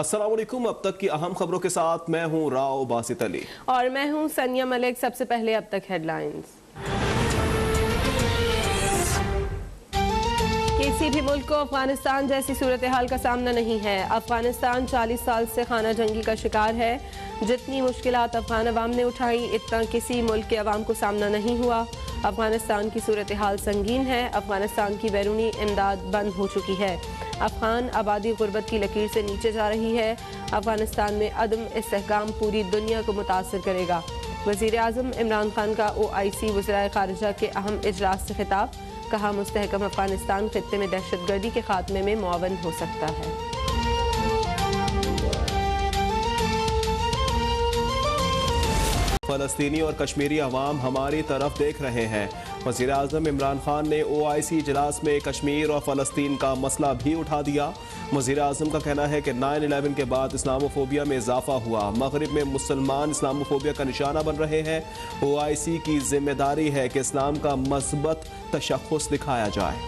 अस्सलाम वालेकुम। अब तक की अहम खबरों के साथ मैं हूं राव बासित अली और मैं हूं सनिया मलिक। सबसे पहले अब तक हेडलाइंस। किसी भी मुल्क को अफगानिस्तान जैसी सूरत हाल का सामना नहीं है। अफगानिस्तान 40 साल से खाना जंगी का शिकार है। जितनी मुश्किलात अफगान अवाम ने उठाई, इतना किसी मुल्क के अवाम को सामना नहीं हुआ। अफगानिस्तान की सूरत हाल संगीन है। अफगानिस्तान की बैरूनी इमदाद बंद हो चुकी है। अफगान आबादी गुर्बत की लकीर से नीचे जा रही है। अफगानिस्तान में अदम इस्तेहकाम पूरी दुनिया को मुतासर करेगा। वज़ीर आज़म इमरान खान का OIC वज़राए ख़ारिजा के अहम इजलास से खिताब। कहा, मुस्तहकम अफगानिस्तान खित्ते में दहशतगर्दी के खात्मे में मुआवन हो सकता है। फ़लस्तीनी और कश्मीरी अवाम हमारी तरफ देख रहे हैं। वज़ीर आज़म इमरान खान ने OIC इजलास में कश्मीर और फ़लस्तीन का मसला भी उठा दिया। वज़ीर आज़म का कहना है कि 9/11 के बाद इस्लामोफोबिया में इजाफा हुआ। मगरिब में मुसलमान इस्लामोफोबिया का निशाना बन रहे हैं। OIC की जिम्मेदारी है कि इस्लाम का मज़बूत तशख़्ख़ुस दिखाया जाए।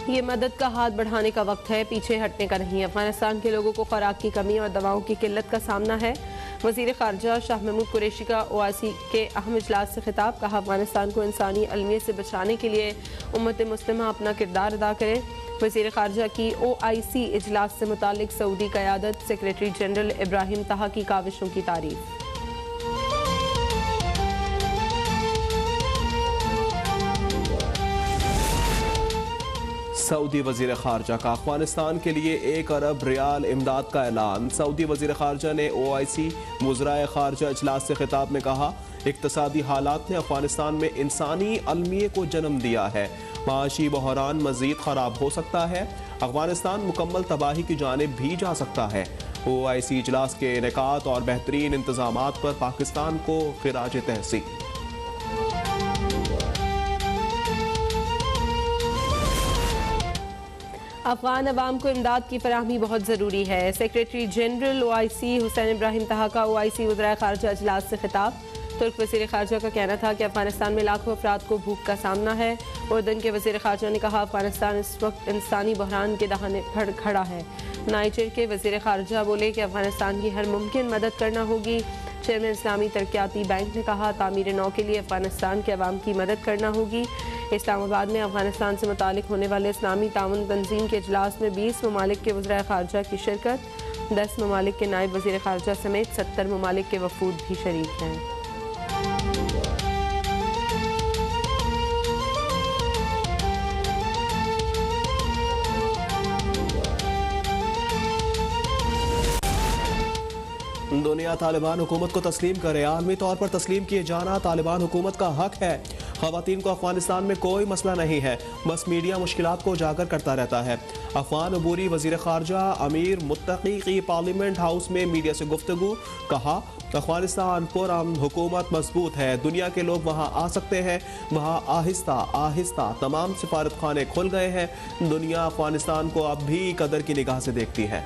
ये मदद का हाथ बढ़ाने का वक्त है, पीछे हटने का नहीं। अफगानिस्तान के लोगों को खुराक की कमी और दवाओं की किल्लत का सामना है। वज़ीर ख़ारिजा शाह महमूद कुरैशी का OIC के अहम इजलास से खिताब। कहा, अफगानिस्तान को इंसानी अलमियत से बचाने के लिए उम्मत मुस्लिमा अपना किरदार अदा करे। वज़ीर ख़ारिजा की OIC इजलास से मुतालिक सऊदी क़यादत सेक्रेटरी जनरल इब्राहिम ताहा की काविशों की तारीफ। सऊदी वज़ीर ख़ारिजा का अफ़गानिस्तान के लिए 1 अरब रियाल इमदाद का ऐलान। सऊदी वज़ीर ख़ारिजा ने OIC वज़राए ख़ारिजा इजलास से खिताब में कहा, इक़्तिसादी हालात ने अफ़गानिस्तान में इंसानी अलमिये को जन्म दिया है। माशी बहरान मज़ीद ख़राब हो सकता है। अफ़गानिस्तान मुकम्मल तबाही की जानिब भी जा सकता है। OIC इजलास के इनेकात और बेहतरीन इंतज़ामात पर पाकिस्तान को ख़िराज तहसीन। अफगान अवाम को इमदाद की फराहमी बहुत ज़रूरी है। Secretary general OIC Hussain Ibrahim ताहा का OIC वज़राए ख़ारिजा इजलास से खिताब। तुर्क वज़ीर ख़ारिजा का कहना था कि अफगानिस्तान में लाखों अफराद को भूख का सामना है। उर्दन के वज़ीर ख़ारिजा ने कहा, अफगानिस्तान इस वक्त इंसानी बहरान के दहाने पर खड़ा है। नाइजर के वज़ीर ख़ारिजा बोले कि अफगानिस्तान की हर मुमकिन मदद करना होगी। चेयरमैन इस्लामी तरक्याती बैंक ने कहा, तामीर नौ के लिए अफगानिस्तान के अवाम की मदद करना होगी। इस्लामाबाद में अफगानिस्तान से मुतालिक होने वाले इस्लामी ताउन तंजीम के इजलास में 20 ममालिक के वज़राए ख़ारिजा की शिरकत। 10 ममालिक के नायब वज़ीर ख़ारिजा समेत 70 ममालिक के वफूद भी शरीक हैं। दुनिया तालिबान हुकूमत को तस्लीम करे। आलमी तौर पर तस्लीम किए जाना तालिबान हुकूमत का हक है। ख़वातीन को अफगानिस्तान में कोई मसला नहीं है, बस मीडिया मुश्किलात को उजागर करता रहता है। अफगान अबूरी वज़ीर ख़ारिजा अमीर मुत्तकी की पार्लियामेंट हाउस में मीडिया से गुफ्तगू। कहा, अफगानिस्तान पुरअमन हुकूमत मजबूत है, दुनिया के लोग वहाँ आ सकते हैं। वहाँ आहिस्ता आहिस्ता तमाम सिफारत खाने खुल गए हैं। दुनिया अफगानिस्तान को अब भी कदर की निगाह से देखती है।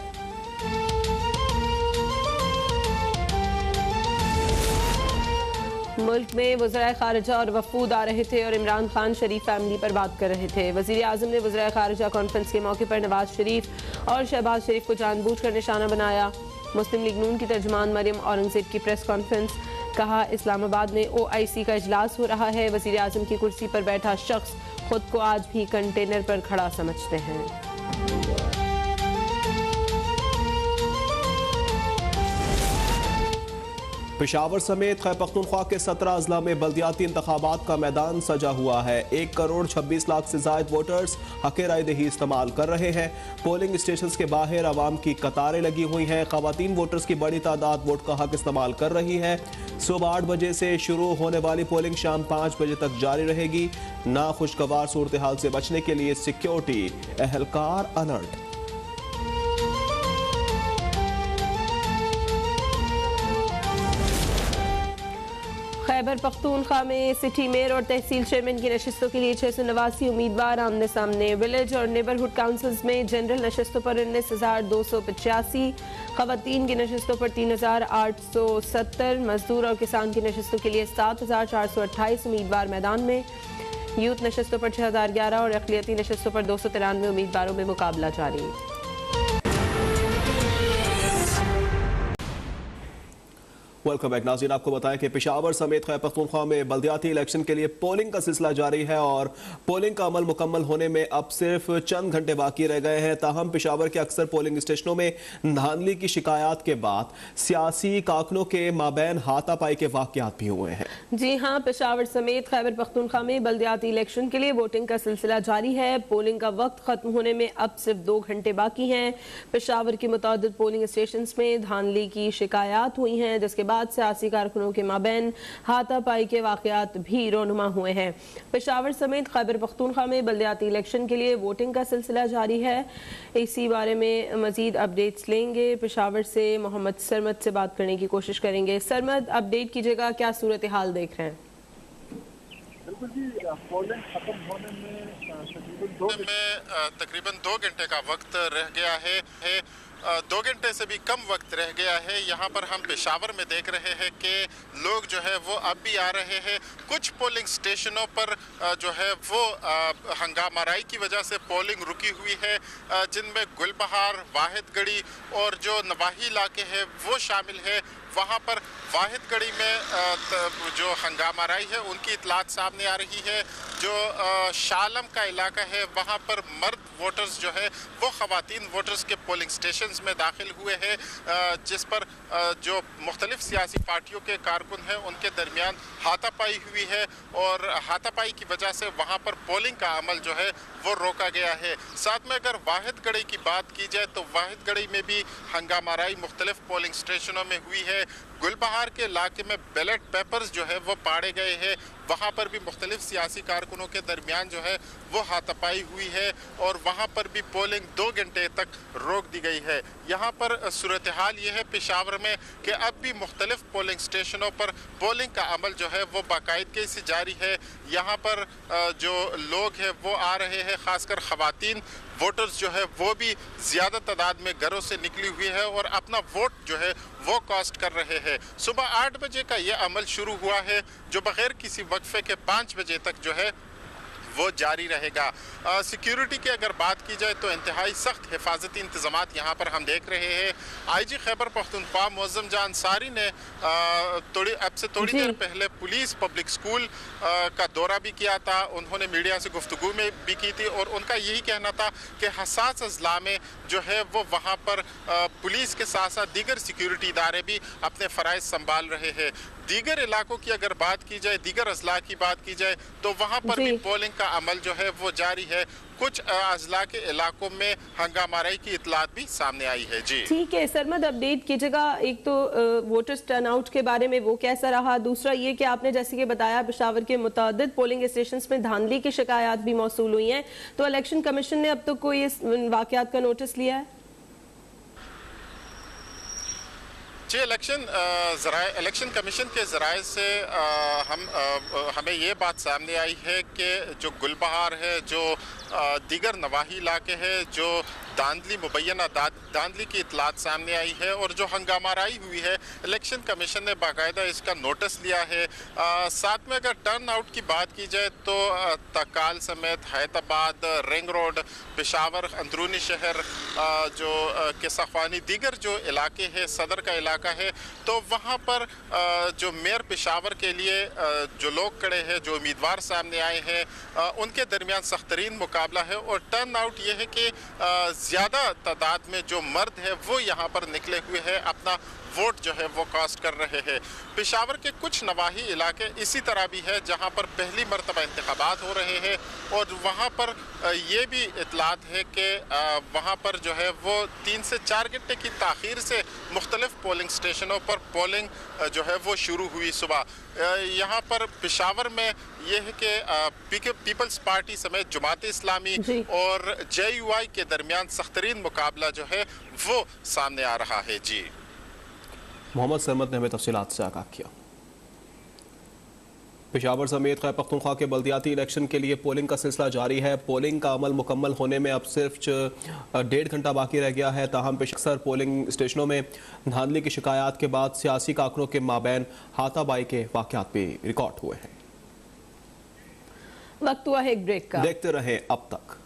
मुल्क में वज़राए ख़ारिजा और वफूद आ रहे थे और इमरान खान शरीफ फैमिली पर बात कर रहे थे। वज़ीर आज़म ने वज़राए ख़ारिजा कॉन्फ्रेंस के मौके पर नवाज शरीफ और शहबाज शरीफ को जानबूझकर निशाना बनाया। मुस्लिम लीग नून की तर्जुमान मरियम औरंगज़ेब की प्रेस कॉन्फ्रेंस। कहा, इस्लामाबाद में OIC का इजलास हो रहा है। वज़ीर आज़म की कुर्सी पर बैठा शख्स खुद को आज भी कंटेनर पर खड़ा समझते हैं। पेशावर समेत खैबर पख्तूनख्वा के 17 अजला में बल्दियाती इंतखाबात का मैदान सजा हुआ है। 1 करोड़ 26 लाख से ज़ायद वोटर्स हक़ राय दही इस्तेमाल कर रहे हैं। पोलिंग स्टेशन के बाहर आवाम की कतारें लगी हुई हैं। ख़वातीन वोटर्स की बड़ी तादाद वोट का हक इस्तेमाल कर रही है। सुबह 8 बजे से शुरू होने वाली पोलिंग शाम 5 बजे तक जारी रहेगी। नाखुशगवार सूरत हाल से बचने के लिए सिक्योरिटी एहलकार अलर्ट। खैबर पख्तूनख्वा में सिटी मेयर और तहसील चेयरमैन की नशिस्तों के लिए 689 उम्मीदवार आमने सामने। विलेज और नेबरहुड काउंसिल्स में जनरल नशिस्तों पर 19,285, खवातीन की नशिस्तों पर 3,870, मजदूर और किसान की नशिस्तों के लिए 7,428 उम्मीदवार मैदान में। यूथ नशस्तों पर 6011 और अक़लियती नशस्तों पर 293 उम्मीदवारों में मुकाबला जारी। वेलकम बैक नाज़रीन, आपको बताएं कि पेशावर समेत खैबर पख्तूनख्वा में बल्दियाती इलेक्शन के लिए पोलिंग का सिलसिला जारी है और पोलिंग का अमल मुकम्मल होने में अब सिर्फ चंद घंटे बाकी रह गए हैं। ताहम पेशावर के अक्सर पोलिंग स्टेशनों में धांधली की शिकायत के बाद सियासी कारकुनों के माबैन हाथापाई के वाक़यात भी हुए हैं। जी हाँ, पेशावर समेत खैबर पख्तूनख्वा में बल्दियाती इलेक्शन के लिए वोटिंग का सिलसिला जारी है। पोलिंग का वक्त खत्म होने में अब सिर्फ 2 घंटे बाकी हैं। पेशावर के मुतअद्दिद पोलिंग स्टेशन में धांधली की शिकायत हुई हैं, जिसके बाद सियासी कारकुनों के माबैन हाथापाई के वाक़यात भी रोनुमा हुए हैं। पेशावर समेत खैबर पख्तूनख्वा में बल्दियाती इलेक्शन के लिए वोटिंग का सिलसिला जारी है। इसी बारे में मजीद अपडेट्स लेंगे। पेशावर से मोहम्मद सरमद से बात करने की कोशिश करेंगे। सरमद, अपडेट कीजिएगा, क्या सूरत हाल देख रहे हैं? बिल्कुल जी, पोलिंग खत्म होने में तकरीबन 2 घंटे का वक्त रह गया है। 2 घंटे से भी कम वक्त रह गया है। यहाँ पर हम पेशावर में देख रहे हैं कि लोग जो है वो अब भी आ रहे हैं। कुछ पोलिंग स्टेशनों पर जो है वो हंगामाराई की वजह से पोलिंग रुकी हुई है, जिनमें गुलबहार, वाहिदगढ़ी और जो नवाही इलाके हैं वो शामिल है। वहाँ पर वाहिदगढ़ी में जो हंगामाराई है उनकी इतलात सामने आ रही है। जो शालम का इलाका है वहाँ पर मर्द वोटर्स जो है वो ख़वातीन वोटर्स के पोलिंग स्टेशंस में दाखिल हुए हैं, जिस पर जो मुख्तलिफ सियासी पार्टियों के कारकुन हैं उनके दरमियान हाथापाई हुई है और हाथापाई की वजह से वहाँ पर पोलिंग का अमल जो है वो रोका गया है। साथ में अगर वाहिदगढ़ी की बात की जाए तो वाहिदगढ़ी में भी हंगामाराई मुख्तलिफ पोलिंग स्टेशनों में हुई है। गुलबहार के इलाके में बैलेट पेपर्स जो है वो पाड़े गए हैं, वहाँ पर भी मुख्तलिफ सियासी कारकुनों के दरमियान जो है वो हाथापाई हुई है और वहाँ पर भी पोलिंग 2 घंटे तक रोक दी गई है। यहाँ पर सूरत हाल ये है पेशावर में कि अब भी मुख्तलिफ पोलिंग स्टेशनों पर पोलिंग का अमल जो है वो बाकायदगी से जारी है। यहाँ पर जो लोग हैं वो आ रहे हैं, ख़ासकर ख़वातीन वोटर्स जो है वो भी ज़्यादा तादाद में घरों से निकली हुई है और अपना वोट जो है वो कास्ट कर रहे हैं। सुबह 8 बजे का ये अमल शुरू हुआ है, जो बगैर किसी वक्फे के 5 बजे तक जो है वो जारी रहेगा। सिक्योरिटी की अगर बात की जाए तो इंतहाई सख्त हिफाजती इंतजामात यहाँ पर हम देख रहे हैं। IG खैबर पख्तूनख्वा मुअज़्ज़म जान अंसारी ने थोड़ी देर पहले पुलिस पब्लिक स्कूल का दौरा भी किया था। उन्होंने मीडिया से गुफ्तगू में भी की थी और उनका यही कहना था कि हसास अजला में जो है वो वहाँ पर पुलिस के साथ साथ दीगर सिक्योरिटी इदारे भी अपने फ़राइज़ संभाल रहे हैं। दीगर इलाकों की अगर बात की जाए, दीगर अजला की बात की जाए तो वहाँ पर भी पोलिंग का अमल जो है वो जारी है। कुछ अजला के इलाकों में हंगामाराई की इतलात भी सामने आई है। जी ठीक है सरमद, अपडेट कीजिएगा। एक तो वोटर्स टर्नआउट के बारे में वो कैसा रहा, दूसरा ये कि आपने जैसे कि बताया पेशावर के मुतअद्दिद पोलिंग स्टेशन में धांधली की शिकायत भी मौसूल हुई हैं, तो इलेक्शन कमीशन ने अब तक कोई इस वाकयात का नोटिस लिया है? जी, इलेक्शन कमीशन के ज़राए से हमें ये बात सामने आई है कि जो गुलबहार है, जो दीगर नवाही इलाके हैं, जो धांधली मुबैना धांधली की इतलात सामने आई है और जो हंगामाराई हुई है, इलेक्शन कमीशन ने बाकायदा इसका नोटिस लिया है। साथ में अगर टर्न आउट की बात की जाए तो तकाल समेत हैदराबाद, रिंग रोड, पेशावर, अंदरूनी शहर, जो किसाख्वानी, दीगर जो इलाके हैं, सदर का इलाका है, तो वहाँ पर जो मेयर पेशावर के लिए जो लोग खड़े हैं, जो उम्मीदवार सामने आए हैं, उनके दरमियान सख्त तरीन मुकाबला है और टर्न आउट ये है कि ज़्यादा तादाद में जो मर्द है वो यहाँ पर निकले हुए हैं, अपना वोट जो है वो कास्ट कर रहे हैं। पेशावर के कुछ नवाही इलाके इसी तरह भी है जहाँ पर पहली मरतबा इंतखाबात हो रहे हैं और वहाँ पर ये भी इतलात है कि वहाँ पर जो है वो 3 से 4 घंटे की ताख़ीर से मुख्तलिफ पोलिंग स्टेशनों पर पोलिंग जो है वो शुरू हुई सुबह। यहाँ पर पेशावर में ये है कि पीपल्स पार्टी समेत जमात इस्लामी और JUI के दरमियान सख्तरीन मुकाबला जो है वो सामने आ रहा है। जी, मोहम्मद सरमद ने हमें तफसीलात से आगाह किया। पेशावर समेत खैबर पख्तूनख्वा के बल्दियाती इलेक्शन के लिए पोलिंग का सिलसिला जारी है। पोलिंग का अमल मुकम्मल होने में अब सिर्फ 1.5 घंटा बाकी रह गया है। ताहम अक्सर पोलिंग स्टेशनों में धांधली की शिकायत के बाद सियासी कारकुनों के माबैन हाथापाई के वाक़यात भी रिकॉर्ड हुए हैं। वक्त हुआ है एक ब्रेक का। देखते रहे अब तक।